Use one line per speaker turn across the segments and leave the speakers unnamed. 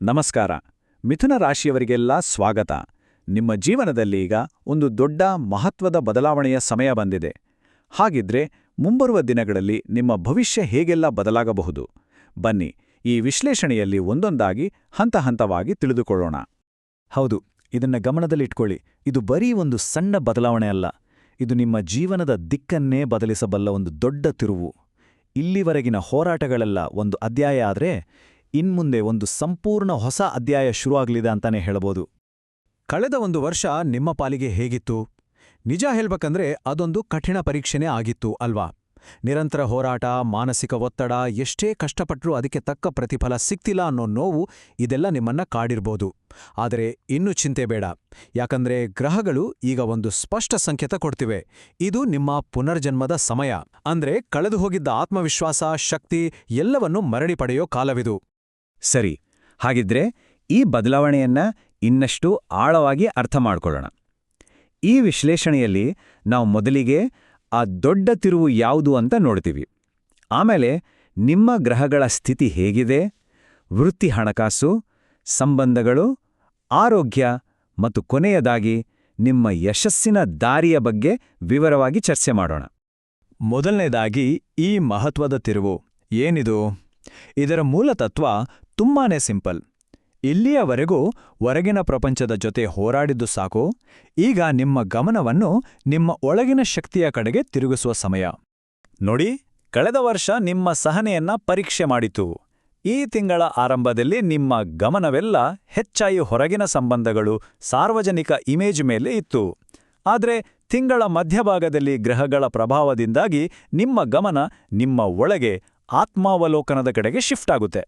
ನಮಸ್ಕಾರ. ಮಿಥುನ ರಾಶಿಯವರಿಗೆಲ್ಲ ಸ್ವಾಗತ. ನಿಮ್ಮ ಜೀವನದಲ್ಲಿ ಈಗ ಒಂದು ದೊಡ್ಡ ಮಹತ್ವದ ಬದಲಾವಣೆಯ ಸಮಯ ಬಂದಿದೆ. ಹಾಗಿದ್ರೆ ಮುಂಬರುವ ದಿನಗಳಲ್ಲಿ ನಿಮ್ಮ ಭವಿಷ್ಯ ಹೇಗೆಲ್ಲ ಬದಲಾಗಬಹುದು? ಬನ್ನಿ, ಈ ವಿಶ್ಲೇಷಣೆಯಲ್ಲಿ ಒಂದೊಂದಾಗಿ ಹಂತವಾಗಿ ತಿಳಿದುಕೊಳ್ಳೋಣ.
ಹೌದು, ಇದನ್ನ ಗಮನದಲ್ಲಿಟ್ಕೊಳ್ಳಿ. ಇದು ಬರೀ ಒಂದು ಸಣ್ಣ ಬದಲಾವಣೆ ಅಲ್ಲ, ಇದು ನಿಮ್ಮ ಜೀವನದ ದಿಕ್ಕನ್ನೇ ಬದಲಿಸಬಲ್ಲ ಒಂದು ದೊಡ್ಡ ತಿರುವು. ಇಲ್ಲಿವರೆಗಿನ ಹೋರಾಟಗಳೆಲ್ಲ ಒಂದು ಅಧ್ಯಾಯ ಆದ್ರೆ ಇನ್ಮುಂದೆ ಒಂದು ಸಂಪೂರ್ಣ ಹೊಸ ಅಧ್ಯಾಯ ಶುರುವಾಗಲಿದೆ ಅಂತಾನೆ ಹೇಳಬಹುದು.
ಕಳೆದ ಒಂದು ವರ್ಷ ನಿಮ್ಮ ಪಾಲಿಗೆ ಹೇಗಿತ್ತು? ನಿಜ ಹೇಳ್ಬೇಕಂದ್ರೆ ಅದೊಂದು ಕಠಿಣ ಪರೀಕ್ಷೆನೇ ಆಗಿತ್ತು ಅಲ್ವಾ? ನಿರಂತರ ಹೋರಾಟ, ಮಾನಸಿಕ ಒತ್ತಡ, ಎಷ್ಟೇ ಕಷ್ಟಪಟ್ಟರೂ ಅದಕ್ಕೆ ತಕ್ಕ ಪ್ರತಿಫಲ ಸಿಕ್ತಿಲ್ಲ ಅನ್ನೋ ನೋವು ಇದೆಲ್ಲ ನಿಮ್ಮನ್ನ ಕಾಡಿರ್ಬೋದು. ಆದರೆ ಇನ್ನೂ ಚಿಂತೆ ಬೇಡ, ಯಾಕಂದ್ರೆ ಗ್ರಹಗಳು ಈಗ ಒಂದು ಸ್ಪಷ್ಟ ಸಂಕೇತ ಕೊಡ್ತಿವೆ. ಇದು ನಿಮ್ಮ ಪುನರ್ಜನ್ಮದ ಸಮಯ. ಅಂದ್ರೆ ಕಳೆದು ಹೋಗಿದ್ದ ಆತ್ಮವಿಶ್ವಾಸ, ಶಕ್ತಿ ಎಲ್ಲವನ್ನೂ ಮರಳಿ ಪಡೆಯೋ ಕಾಲವಿದು.
ಸರಿ, ಹಾಗಿದ್ರೆ ಈ ಬದಲಾವಣೆಯನ್ನ ಇನ್ನಷ್ಟು ಆಳವಾಗಿ ಅರ್ಥ ಮಾಡ್ಕೊಳ್ಳೋಣ. ಈ ವಿಶ್ಲೇಷಣೆಯಲ್ಲಿ ನಾವು ಮೊದಲಿಗೆ ಆ ದೊಡ್ಡ ತಿರುವು ಯಾವುದು ಅಂತ ನೋಡ್ತೀವಿ. ಆಮೇಲೆ ನಿಮ್ಮ ಗ್ರಹಗಳ ಸ್ಥಿತಿ ಹೇಗಿದೆ, ವೃತ್ತಿ, ಹಣಕಾಸು, ಸಂಬಂಧಗಳು, ಆರೋಗ್ಯ ಮತ್ತು ಕೊನೆಯದಾಗಿ ನಿಮ್ಮ ಯಶಸ್ಸಿನ ದಾರಿಯ ಬಗ್ಗೆ ವಿವರವಾಗಿ ಚರ್ಚೆ ಮಾಡೋಣ.
ಮೊದಲನೇದಾಗಿ ಈ ಮಹತ್ವದ ತಿರುವು ಏನಿದು? ಇದರ ಮೂಲತತ್ವ ತುಂಬಾನೇ ಸಿಂಪಲ್. ಇಲ್ಲಿಯವರೆಗೂ ಹೊರಗಿನ ಪ್ರಪಂಚದ ಜೊತೆ ಹೋರಾಡಿದ್ದು ಸಾಕು. ಈಗ ನಿಮ್ಮ ಗಮನವನ್ನು ನಿಮ್ಮ ಒಳಗಿನ ಶಕ್ತಿಯ ಕಡೆಗೆ ತಿರುಗಿಸುವ ಸಮಯ.
ನೋಡಿ, ಕಳೆದ ವರ್ಷ ನಿಮ್ಮ ಸಹನೆಯನ್ನ ಪರೀಕ್ಷೆ ಮಾಡಿತು. ಈ ತಿಂಗಳ ಆರಂಭದಲ್ಲಿ ನಿಮ್ಮ ಗಮನವೆಲ್ಲ ಹೆಚ್ಚಾಗಿ ಹೊರಗಿನ ಸಂಬಂಧಗಳು, ಸಾರ್ವಜನಿಕ ಇಮೇಜ್ ಮೇಲೆ ಇತ್ತು. ಆದ್ರೆ ತಿಂಗಳ ಮಧ್ಯಭಾಗದಲ್ಲಿ ಗ್ರಹಗಳ ಪ್ರಭಾವದಿಂದಾಗಿ ನಿಮ್ಮ ಗಮನ ನಿಮ್ಮ ಒಳಗೆ ಆತ್ಮಾವಲೋಕನದ ಕಡೆಗೆ ಶಿಫ್ಟ್ ಆಗುತ್ತೆ.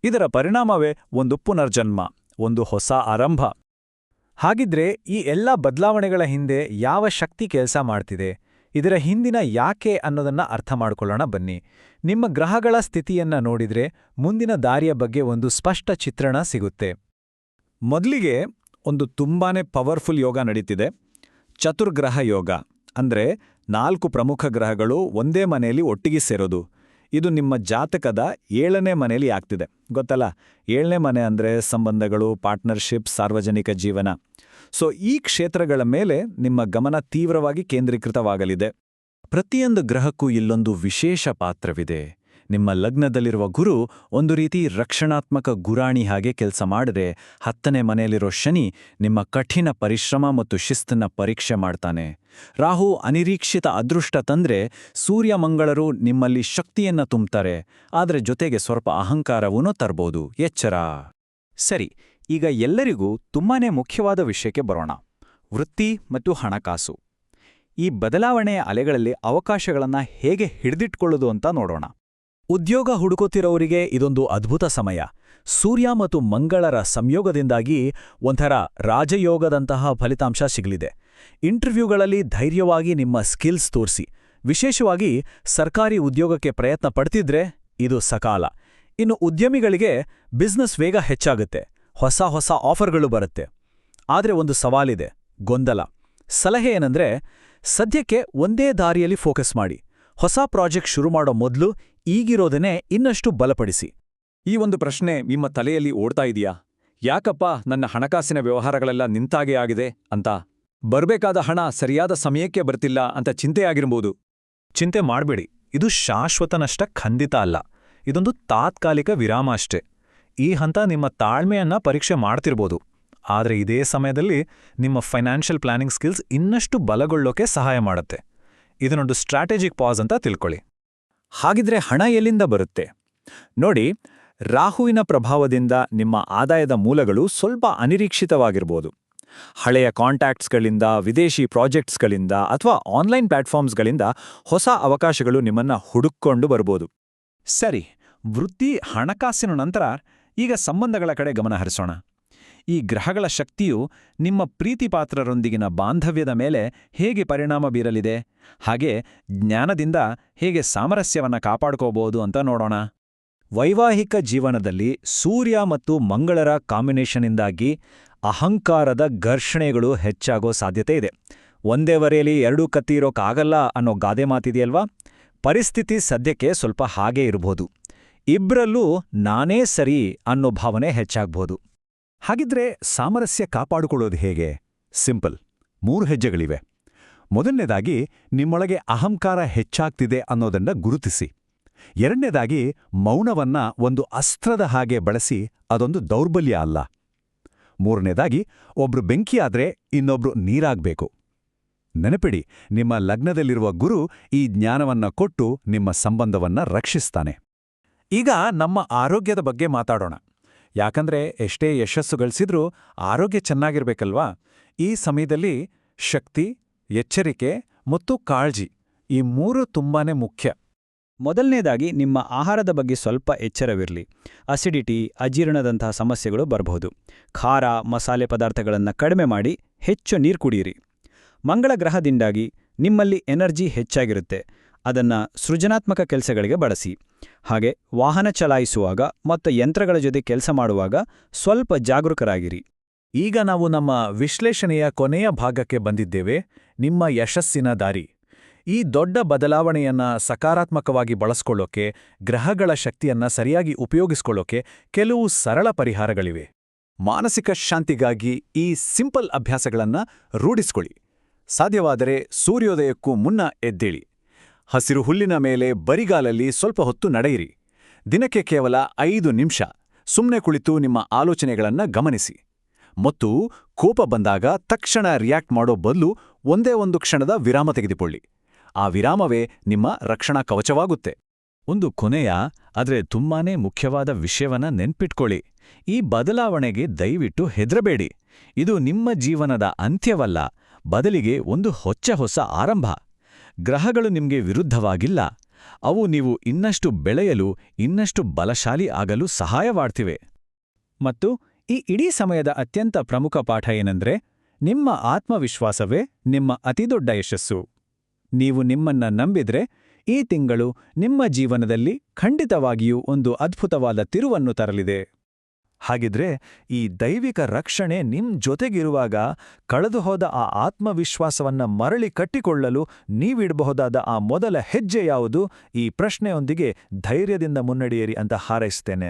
ಇದರ ಪರಿಣಾಮವೇ ಒಂದು ಪುನರ್ಜನ್ಮ, ಒಂದು ಹೊಸ ಆರಂಭ.
ಹಾಗಿದ್ರೆ ಈ ಎಲ್ಲ ಬದಲಾವಣೆಗಳ ಹಿಂದೆ ಯಾವ ಶಕ್ತಿ ಕೆಲಸ ಮಾಡ್ತಿದೆ, ಇದರ ಹಿಂದಿನ ಯಾಕೆ ಅನ್ನೋದನ್ನ ಅರ್ಥ ಮಾಡ್ಕೊಳ್ಳೋಣ ಬನ್ನಿ. ನಿಮ್ಮ ಗ್ರಹಗಳ ಸ್ಥಿತಿಯನ್ನ ನೋಡಿದ್ರೆ ಮುಂದಿನ ದಾರಿಯ ಬಗ್ಗೆ ಒಂದು ಸ್ಪಷ್ಟ ಚಿತ್ರಣ ಸಿಗುತ್ತೆ.
ಮೊದಲಿಗೆ ಒಂದು ತುಂಬಾನೇ ಪವರ್ಫುಲ್ ಯೋಗ ನಡೀತಿದೆ, ಚತುರ್ಗ್ರಹ ಯೋಗ. ಅಂದ್ರೆ 4 ಪ್ರಮುಖ ಗ್ರಹಗಳು ಒಂದೇ ಮನೆಯಲ್ಲಿ ಒಟ್ಟಿಗೆ ಸೇರೋದು. ಇದು ನಿಮ್ಮ ಜಾತಕದ 7ನೇ ಮನೆಯಲ್ಲಿ ಆಗ್ತಿದೆ. ಗೊತ್ತಲ್ಲ, 7ನೇ ಮನೆ ಅಂದ್ರೆ ಸಂಬಂಧಗಳು, ಪಾರ್ಟ್ನರ್ಶಿಪ್, ಸಾರ್ವಜನಿಕ ಜೀವನ. ಸೊ ಈ ಕ್ಷೇತ್ರಗಳ ಮೇಲೆ ನಿಮ್ಮ ಗಮನ ತೀವ್ರವಾಗಿ ಕೇಂದ್ರೀಕೃತವಾಗಲಿದೆ. ಪ್ರತಿಯೊಂದು ಗ್ರಹಕ್ಕೂ ಇಲ್ಲೊಂದು ವಿಶೇಷ ಪಾತ್ರವಿದೆ. ನಿಮ್ಮ ಲಗ್ನದಲ್ಲಿರುವ ಗುರು ಒಂದು ರೀತಿ ರಕ್ಷಣಾತ್ಮಕ ಗುರಾಣಿ ಹಾಗೆ ಕೆಲಸ ಮಾಡಿದ್ರೆ, 10ನೇ ಮನೆಯಲ್ಲಿರೋ ಶನಿ ನಿಮ್ಮ ಕಠಿಣ ಪರಿಶ್ರಮ ಮತ್ತು ಶಿಸ್ತನ್ನ ಪರೀಕ್ಷೆ ಮಾಡ್ತಾನೆ. ರಾಹು ಅನಿರೀಕ್ಷಿತ ಅದೃಷ್ಟ ತಂದ್ರೆ, ಸೂರ್ಯ ಮಂಗಳರು ನಿಮ್ಮಲ್ಲಿ ಶಕ್ತಿಯನ್ನ ತುಂಬ್ತಾರೆ, ಆದರೆ ಜೊತೆಗೆ ಸ್ವಲ್ಪ ಅಹಂಕಾರವೂ ತರ್ಬೋದು. ಎಚ್ಚರ.
ಸರಿ, ಈಗ ಎಲ್ಲರಿಗೂ ತುಂಬಾನೇ ಮುಖ್ಯವಾದ ವಿಷಯಕ್ಕೆ ಬರೋಣ, ವೃತ್ತಿ ಮತ್ತು ಹಣಕಾಸು. ಈ ಬದಲಾವಣೆಯ ಅಲೆಗಳಲ್ಲಿ ಅವಕಾಶಗಳನ್ನ ಹೇಗೆ ಹಿಡಿದಿಟ್ಕೊಳ್ಳೋದು ಅಂತ ನೋಡೋಣ.
ಉದ್ಯೋಗ ಹುಡುಕುತ್ತಿರೋರಿಗೆ ಇದೊಂದು ಅದ್ಭುತ ಸಮಯ. ಸೂರ್ಯ ಮತ್ತು ಮಂಗಳರ ಸಂಯೋಗದಿಂದಾಗಿ ಒಂಥರ ರಾಜಯೋಗದಂತಹ ಫಲಿತಾಂಶ ಸಿಗಲಿದೆ. ಇಂಟರ್ವ್ಯೂಗಳಲ್ಲಿ ಧೈರ್ಯವಾಗಿ ನಿಮ್ಮ ಸ್ಕಿಲ್ಸ್ ತೋರಿಸಿ. ವಿಶೇಷವಾಗಿ ಸರ್ಕಾರಿ ಉದ್ಯೋಗಕ್ಕೆ ಪ್ರಯತ್ನ ಪಡ್ತಿದ್ರೆ ಇದು ಸಕಾಲ. ಇನ್ನು ಉದ್ಯಮಿಗಳಿಗೆ ಬಿಸ್ನೆಸ್ ವೇಗ ಹೆಚ್ಚಾಗುತ್ತೆ, ಹೊಸ ಆಫರ್ಗಳು ಬರುತ್ತೆ. ಆದ್ರೆ ಒಂದು ಸವಾಲಿದೆ, ಗೊಂದಲ. ಸಲಹೆ ಏನಂದ್ರೆ, ಸದ್ಯಕ್ಕೆ ಒಂದೇ ದಾರಿಯಲ್ಲಿ ಫೋಕಸ್ ಮಾಡಿ. ಹೊಸ ಪ್ರಾಜೆಕ್ಟ್ ಶುರು ಮಾಡೋ ಮೊದಲು ಈಗಿರೋದನ್ನೇ ಇನ್ನಷ್ಟು ಬಲಪಡಿಸಿ.
ಈ ಒಂದು ಪ್ರಶ್ನೆ ನಿಮ್ಮ ತಲೆಯಲ್ಲಿ ಓಡ್ತಾ ಇದೆಯಾ? ಯಾಕಪ್ಪ ನನ್ನ ಹಣಕಾಸಿನ ವ್ಯವಹಾರಗಳೆಲ್ಲ ನಿಂತಾಗೆ ಆಗಿದೆ ಅಂತ? ಬರ್ಬೇಕಾದ ಹಣ ಸರಿಯಾದ ಸಮಯಕ್ಕೆ ಬರ್ತಿಲ್ಲ ಅಂತ ಚಿಂತೆಯಾಗಿರ್ಬೋದು.
ಚಿಂತೆ ಮಾಡಬೇಡಿ, ಇದು ಶಾಶ್ವತ ನಷ್ಟ ಖಂಡಿತ ಅಲ್ಲ. ಇದೊಂದು ತಾತ್ಕಾಲಿಕ ವಿರಾಮ ಅಷ್ಟೇ. ಈ ಹಂತ ನಿಮ್ಮ ತಾಳ್ಮೆಯನ್ನ ಪರೀಕ್ಷೆ ಮಾಡ್ತಿರ್ಬೋದು, ಆದರೆ ಇದೇ ಸಮಯದಲ್ಲಿ ನಿಮ್ಮ ಫೈನಾನ್ಷಿಯಲ್ ಪ್ಲಾನಿಂಗ್ ಸ್ಕಿಲ್ಸ್ ಇನ್ನಷ್ಟು ಬಲಗೊಳ್ಳೋಕೆ ಸಹಾಯ ಮಾಡುತ್ತೆ. ಇದನ್ನೊಂದು ಸ್ಟ್ರಾಟಜಿಕ್ ಪಾಸ್ ಅಂತ ತಿಳ್ಕೊಳ್ಳಿ.
ಹಾಗಿದ್ರೆ ಹಣ ಎಲ್ಲಿಂದ ಬರುತ್ತೆ? ನೋಡಿ, ರಾಹುವಿನ ಪ್ರಭಾವದಿಂದ ನಿಮ್ಮ ಆದಾಯದ ಮೂಲಗಳು ಸ್ವಲ್ಪ ಅನಿರೀಕ್ಷಿತವಾಗಿರ್ಬೋದು. ಹಳೆಯ ಕಾಂಟ್ಯಾಕ್ಟ್ಸ್ಗಳಿಂದ, ವಿದೇಶಿ ಪ್ರಾಜೆಕ್ಟ್ಸ್ಗಳಿಂದ ಅಥವಾ ಆನ್ಲೈನ್ ಪ್ಲಾಟ್ಫಾರ್ಮ್ಸ್ಗಳಿಂದ ಹೊಸ ಅವಕಾಶಗಳು ನಿಮ್ಮನ್ನ ಹುಡುಕೊಂಡು ಬರ್ಬೋದು. ಸರಿ, ವೃತ್ತಿ, ಹಣಕಾಸಿನ ನಂತರ ಈಗ ಸಂಬಂಧಗಳ ಕಡೆ ಗಮನ ಹರಿಸೋಣ. ಈ ಗ್ರಹಗಳ ಶಕ್ತಿಯು ನಿಮ್ಮ ಪ್ರೀತಿಪಾತ್ರರೊಂದಿಗಿನ ಬಾಂಧವ್ಯದ ಮೇಲೆ ಹೇಗೆ ಪರಿಣಾಮ ಬೀರಲಿದೆ, ಹಾಗೆ ಜ್ಞಾನದಿಂದ ಹೇಗೆ ಸಾಮರಸ್ಯವನ್ನು ಕಾಪಾಡ್ಕೋಬಹುದು ಅಂತ ನೋಡೋಣ. ವೈವಾಹಿಕ ಜೀವನದಲ್ಲಿ ಸೂರ್ಯ ಮತ್ತು ಮಂಗಳರ ಕಾಂಬಿನೇಷನ್ನಿಂದಾಗಿ ಅಹಂಕಾರದ ಘರ್ಷಣೆಗಳು ಹೆಚ್ಚಾಗೋ ಸಾಧ್ಯತೆ ಇದೆ. ಒಂದೇ ವರೆಯಲ್ಲಿ 2 ಕತ್ತಿ ಇರೋಕ್ಕಾಗಲ್ಲ ಅನ್ನೋ ಗಾದೆ ಮಾತಿದೆಯಲ್ವಾ? ಪರಿಸ್ಥಿತಿ ಸದ್ಯಕ್ಕೆ ಸ್ವಲ್ಪ ಹಾಗೇ ಇರಬಹುದು. ಇಬ್ರಲ್ಲೂ ನಾನೇ ಸರಿ ಅನ್ನೋ ಭಾವನೆ ಹೆಚ್ಚಾಗ್ಬೋದು.
ಹಾಗಿದ್ರೆ ಸಾಮರಸ್ಯ ಕಾಪಾಡಿಕೊಳ್ಳೋದು ಹೇಗೆ? ಸಿಂಪಲ್. 3 ಹೆಜ್ಜೆಗಳಿವೆ. ಮೊದಲನೇದಾಗಿ, ನಿಮ್ಮೊಳಗೆ ಅಹಂಕಾರ ಹೆಚ್ಚಾಗ್ತಿದೆ ಅನ್ನೋದನ್ನ ಗುರುತಿಸಿ. ಎರಡನೇದಾಗಿ, ಮೌನವನ್ನ ಒಂದು ಅಸ್ತ್ರದ ಹಾಗೆ ಬಳಸಿ, ಅದೊಂದು ದೌರ್ಬಲ್ಯ ಅಲ್ಲ. ಮೂರನೇದಾಗಿ, ಒಬ್ರು ಬೆಂಕಿಯಾದ್ರೆ ಇನ್ನೊಬ್ರು ನೀರಾಗ್ಬೇಕು. ನೆನಪಿಡಿ, ನಿಮ್ಮ ಲಗ್ನದಲ್ಲಿರುವ ಗುರು ಈ ಜ್ಞಾನವನ್ನ ಕೊಟ್ಟು ನಿಮ್ಮ ಸಂಬಂಧವನ್ನ ರಕ್ಷಿಸ್ತಾನೆ.
ಈಗ ನಮ್ಮ ಆರೋಗ್ಯದ ಬಗ್ಗೆ ಮಾತಾಡೋಣ. ಯಾಕಂದ್ರೆ ಎಷ್ಟೇ ಯಶಸ್ಸು ಗಳಿಸಿದ್ರೂ ಆರೋಗ್ಯ ಚೆನ್ನಾಗಿರ್ಬೇಕಲ್ವಾ? ಈ ಸಮಯದಲ್ಲಿ ಶಕ್ತಿ, ಎಚ್ಚರಿಕೆ ಮತ್ತು ಕಾಳಜಿ ಈ 3 ತುಂಬಾನೇ ಮುಖ್ಯ.
ಮೊದಲನೇದಾಗಿ, ನಿಮ್ಮ ಆಹಾರದ ಬಗ್ಗೆ ಸ್ವಲ್ಪ ಎಚ್ಚರವಿರಲಿ. ಅಸಿಡಿಟಿ, ಅಜೀರ್ಣದಂತಹ ಸಮಸ್ಯೆಗಳು ಬರಬಹುದು. ಖಾರ, ಮಸಾಲೆ ಪದಾರ್ಥಗಳನ್ನು ಕಡಿಮೆ ಮಾಡಿ ಹೆಚ್ಚು ನೀರು ಕುಡಿಯಿರಿ. ಮಂಗಳ ಗ್ರಹದಿಂದಾಗಿ ನಿಮ್ಮಲ್ಲಿ ಎನರ್ಜಿ ಹೆಚ್ಚಾಗಿರುತ್ತೆ. ಅದನ್ನು ಸೃಜನಾತ್ಮಕ ಕೆಲಸಗಳಿಗೆ ಬಳಸಿ. ಹಾಗೆ ವಾಹನ ಚಲಾಯಿಸುವಾಗ ಮತ್ತು ಯಂತ್ರಗಳ ಜೊತೆ ಕೆಲಸ ಮಾಡುವಾಗ ಸ್ವಲ್ಪ ಜಾಗರೂಕರಾಗಿರಿ.
ಈಗ ನಾವು ನಮ್ಮ ವಿಶ್ಲೇಷಣೆಯ ಕೊನೆಯ ಭಾಗಕ್ಕೆ ಬಂದಿದ್ದೇವೆ, ನಿಮ್ಮ ಯಶಸ್ಸಿನ ದಾರಿ. ಈ ದೊಡ್ಡ ಬದಲಾವಣೆಯನ್ನ ಸಕಾರಾತ್ಮಕವಾಗಿ ಬಳಸ್ಕೊಳ್ಳೋಕೆ, ಗ್ರಹಗಳ ಶಕ್ತಿಯನ್ನ ಸರಿಯಾಗಿ ಉಪಯೋಗಿಸ್ಕೊಳ್ಳೋಕೆ ಕೆಲವು ಸರಳ ಪರಿಹಾರಗಳಿವೆ. ಮಾನಸಿಕ ಶಾಂತಿಗಾಗಿ ಈ ಸಿಂಪಲ್ ಅಭ್ಯಾಸಗಳನ್ನ ರೂಢಿಸ್ಕೊಳ್ಳಿ. ಸಾಧ್ಯವಾದರೆ ಸೂರ್ಯೋದಯಕ್ಕೂ ಮುನ್ನ ಎದ್ದೇಳಿ. ಹಸಿರು ಹುಲ್ಲಿನ ಮೇಲೆ ಬರಿಗಾಲಲ್ಲಿ ಸ್ವಲ್ಪ ಹೊತ್ತು ನಡೆಯಿರಿ. ದಿನಕ್ಕೆ ಕೇವಲ 5 ನಿಮಿಷ ಸುಮ್ಮನೆ ಕುಳಿತು ನಿಮ್ಮ ಆಲೋಚನೆಗಳನ್ನ ಗಮನಿಸಿ. ಮತ್ತು ಕೋಪ ಬಂದಾಗ ತಕ್ಷಣ ರಿಯಾಕ್ಟ್ ಮಾಡೋ ಬದಲು ಒಂದೇ ಒಂದು ಕ್ಷಣದ ವಿರಾಮ ತೆಗೆದುಕೊಳ್ಳಿ. ಆ ವಿರಾಮವೇ ನಿಮ್ಮ ರಕ್ಷಣಾ ಕವಚವಾಗುತ್ತೆ. ಒಂದು ಕೊನೆಯ, ಆದ್ರೆ ತುಂಬಾನೇ ಮುಖ್ಯವಾದ ವಿಷಯವನ್ನ ನೆನ್ಪಿಟ್ಕೊಳ್ಳಿ. ಈ ಬದಲಾವಣೆಗೆ ದಯವಿಟ್ಟು ಹೆದರಬೇಡಿ. ಇದು ನಿಮ್ಮ ಜೀವನದ ಅಂತ್ಯವಲ್ಲ, ಬದಲಿಗೆ ಒಂದು ಹೊಸ ಆರಂಭ. ಗ್ರಹಗಳು ನಿಮ್ಗೆ ವಿರುದ್ಧವಾಗಿಲ್ಲ. ಅವು ನೀವು ಇನ್ನಷ್ಟು ಬೆಳೆಯಲು, ಇನ್ನಷ್ಟು ಬಲಶಾಲಿ ಆಗಲು ಸಹಾಯವಾಡ್ತಿವೆ.
ಮತ್ತು ಈ ಇಡೀ ಸಮಯದ ಅತ್ಯಂತ ಪ್ರಮುಖ ಪಾಠ ಏನಂದ್ರೆ, ನಿಮ್ಮ ಆತ್ಮವಿಶ್ವಾಸವೇ ನಿಮ್ಮ ಅತಿದೊಡ್ಡ ಯಶಸ್ಸು. ನೀವು ನಿಮ್ಮನ್ನ ನಂಬಿದ್ರೆ ಈ ತಿಂಗಳು ನಿಮ್ಮ ಜೀವನದಲ್ಲಿ ಖಂಡಿತವಾಗಿಯೂ ಒಂದು ಅದ್ಭುತವಾದ ತಿರುವನ್ನು ತರಲಿದೆ. ಹಾಗಿದ್ರೆ ಈ ದೈವಿಕ ರಕ್ಷಣೆ ನಿಮ್ ಜೊತೆಗಿರುವಾಗ ಕಳೆದುಹೋದ ಆ ಆತ್ಮವಿಶ್ವಾಸವನ್ನ ಮರಳಿ ಕಟ್ಟಿಕೊಳ್ಳಲು ನೀವಿಡಬಹುದಾದ ಆ ಮೊದಲ ಹೆಜ್ಜೆ ಯಾವುದು? ಈ ಪ್ರಶ್ನೆಯೊಂದಿಗೆ ಧೈರ್ಯದಿಂದ ಮುನ್ನಡೆಯಿರಿ ಅಂತ ಹಾರೈಸ್ತೇನೆ.